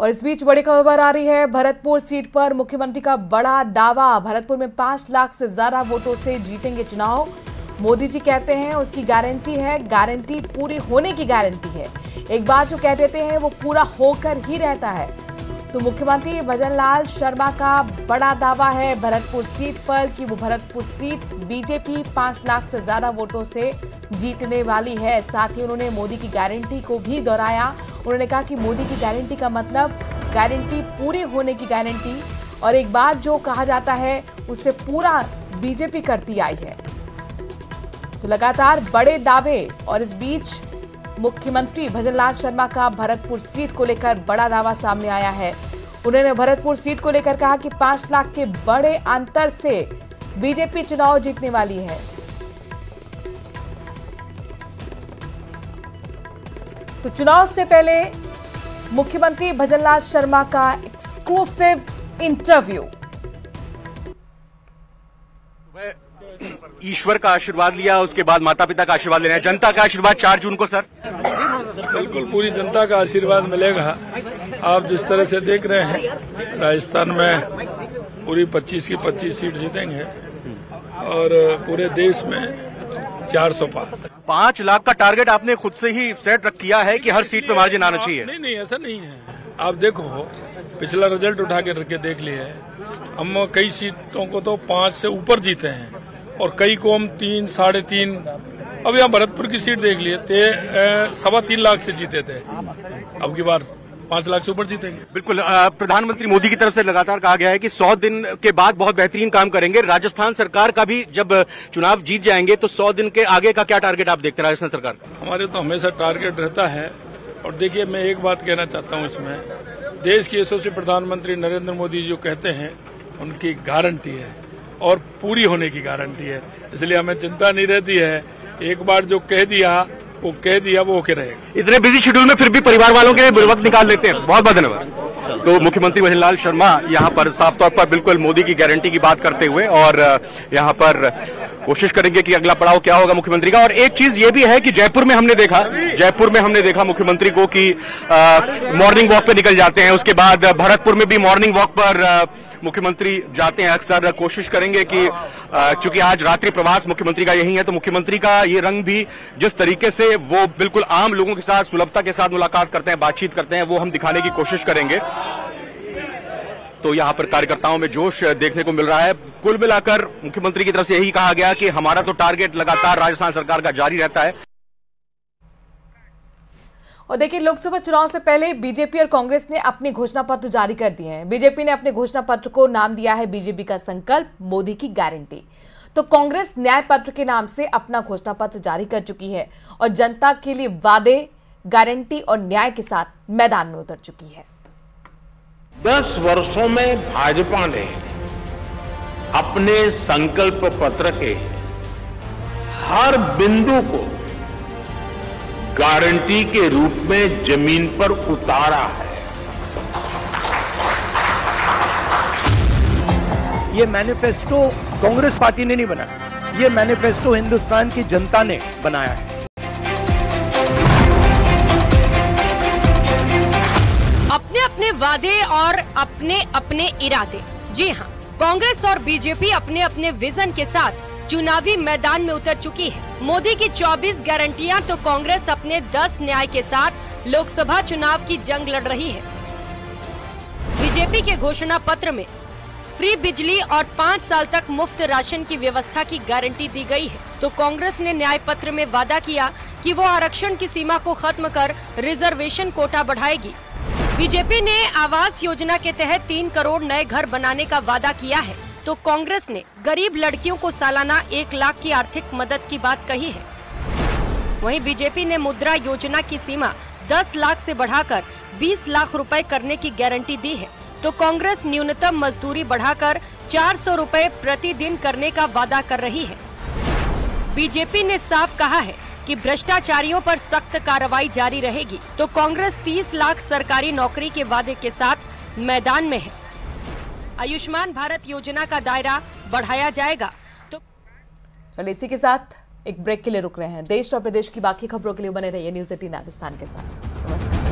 और इस बीच बड़ी खबर आ रही है, भरतपुर सीट पर मुख्यमंत्री का बड़ा दावा। भरतपुर में 5 लाख से ज्यादा वोटों से जीतेंगे चुनाव। मोदी जी कहते हैं उसकी गारंटी है, गारंटी पूरी होने की गारंटी है। एक बार जो कह देते हैं वो पूरा होकर ही रहता है। तो मुख्यमंत्री भजनलाल शर्मा का बड़ा दावा है भरतपुर सीट पर कि वो भरतपुर सीट बीजेपी 5 लाख से ज्यादा वोटों से जीतने वाली है। साथ ही उन्होंने मोदी की गारंटी को भी दोहराया। उन्होंने कहा कि मोदी की गारंटी का मतलब गारंटी पूरी होने की गारंटी, और एक बार जो कहा जाता है उससे पूरा बीजेपी करती आई है। तो लगातार बड़े दावे, और इस बीच मुख्यमंत्री भजनलाल शर्मा का भरतपुर सीट को लेकर बड़ा दावा सामने आया है। उन्होंने भरतपुर सीट को लेकर कहा कि 5 लाख के बड़े अंतर से बीजेपी चुनाव जीतने वाली है। तो चुनाव से पहले मुख्यमंत्री भजनलाल शर्मा का एक्सक्लूसिव इंटरव्यू। ईश्वर का आशीर्वाद लिया, उसके बाद माता पिता का आशीर्वाद लेना है, जनता का आशीर्वाद 4 जून को। सर बिल्कुल पूरी जनता का आशीर्वाद मिलेगा। आप जिस तरह से देख रहे हैं राजस्थान में पूरी 25 की 25 सीट जीतेंगे और पूरे देश में 400 पार। 5 लाख का टारगेट आपने खुद से ही सेट किया है कि हर सीट पे मार्जिन आना चाहिए? नहीं, ऐसा नहीं है। आप देखो पिछला रिजल्ट उठा के रख के देख लिए, हम कई सीटों को तो 5 से ऊपर जीते हैं और कई को हम 3, 3.5। अब यहाँ भरतपुर की सीट देख लिए थे 3.25 लाख से जीते थे, अब की बार 5 लाख से ऊपर जीतेंगे। बिल्कुल। प्रधानमंत्री मोदी की तरफ से लगातार कहा गया है कि 100 दिन के बाद बहुत बेहतरीन काम करेंगे। राजस्थान सरकार का भी जब चुनाव जीत जाएंगे तो 100 दिन के आगे का क्या टारगेट आप देखते हैं राजस्थान सरकार? हमारे तो हमेशा टारगेट रहता है। और देखिए, मैं एक बात कहना चाहता हूँ इसमें, देश के यशस्वी प्रधानमंत्री नरेंद्र मोदी जो कहते हैं उनकी गारंटी है और पूरी होने की गारंटी है, इसलिए हमें चिंता नहीं रहती है। एक बार जो कह दिया वो कह दिया, वो होके रहेगा। इतने बिजी शेड्यूल में फिर भी परिवार वालों के लिए वक्त निकाल लेते हैं, बहुत बहुत धन्यवाद। तो मुख्यमंत्री भजनलाल शर्मा यहाँ पर साफ तौर पर बिल्कुल मोदी की गारंटी की बात करते हुए, और यहाँ पर कोशिश करेंगे कि अगला पड़ाव क्या होगा मुख्यमंत्री का। और एक चीज ये भी है कि जयपुर में हमने देखा मुख्यमंत्री को कि मॉर्निंग वॉक पे निकल जाते हैं, उसके बाद भरतपुर में भी मॉर्निंग वॉक पर मुख्यमंत्री जाते हैं अक्सर। कोशिश करेंगे कि चूंकि आज रात्रि प्रवास मुख्यमंत्री का यही है, तो मुख्यमंत्री का ये रंग भी जिस तरीके से वो बिल्कुल आम लोगों के साथ सुलभता के साथ मुलाकात करते हैं, बातचीत करते हैं, वो हम दिखाने की कोशिश करेंगे। तो यहाँ पर कार्यकर्ताओं में जोश देखने को मिल रहा है। कुल मिलाकर मुख्यमंत्री की तरफ से यही कहा गया कि हमारा तो टारगेट लगातार राजस्थान सरकार का जारी रहता है। और देखिए, लोकसभा चुनाव से पहले बीजेपी और कांग्रेस ने अपने घोषणा पत्र जारी कर दिए हैं। बीजेपी ने अपने घोषणा पत्र को नाम दिया है बीजेपी का संकल्प, मोदी की गारंटी। तो कांग्रेस न्याय पत्र के नाम से अपना घोषणा पत्र जारी कर चुकी है और जनता के लिए वादे, गारंटी और न्याय के साथ मैदान में उतर चुकी है। 10 वर्षों में भाजपा ने अपने संकल्प पत्र के हर बिंदु को गारंटी के रूप में जमीन पर उतारा है। ये मैनिफेस्टो कांग्रेस पार्टी ने नहीं बनाया, ये मैनिफेस्टो हिंदुस्तान की जनता ने बनाया है। अपने अपने वादे और अपने अपने इरादे। जी हाँ, कांग्रेस और बीजेपी अपने अपने विजन के साथ चुनावी मैदान में उतर चुकी है। मोदी की 24 गारंटियां तो कांग्रेस अपने 10 न्याय के साथ लोकसभा चुनाव की जंग लड़ रही है। बीजेपी के घोषणा पत्र में फ्री बिजली और 5 साल तक मुफ्त राशन की व्यवस्था की गारंटी दी गई है, तो कांग्रेस ने न्याय पत्र में वादा किया कि वो आरक्षण की सीमा को खत्म कर रिजर्वेशन कोटा बढ़ाएगी। बीजेपी ने आवास योजना के तहत 3 करोड़ नए घर बनाने का वादा किया है, तो कांग्रेस ने गरीब लड़कियों को सालाना 1 लाख की आर्थिक मदद की बात कही है। वहीं बीजेपी ने मुद्रा योजना की सीमा 10 लाख से बढ़ाकर 20 लाख रुपए करने की गारंटी दी है, तो कांग्रेस न्यूनतम मजदूरी बढ़ाकर 400 रुपए प्रतिदिन करने का वादा कर रही है। बीजेपी ने साफ कहा है कि भ्रष्टाचारियों पर सख्त कार्रवाई जारी रहेगी, तो कांग्रेस 30 लाख सरकारी नौकरी के वादे के साथ मैदान में है। आयुष्मान भारत योजना का दायरा बढ़ाया जाएगा। तो चलिए, इसी के साथ एक ब्रेक के लिए रुक रहे हैं। देश और प्रदेश की बाकी खबरों के लिए बने रहिए न्यूज़ 18 राजस्थान के साथ। नमस्कार।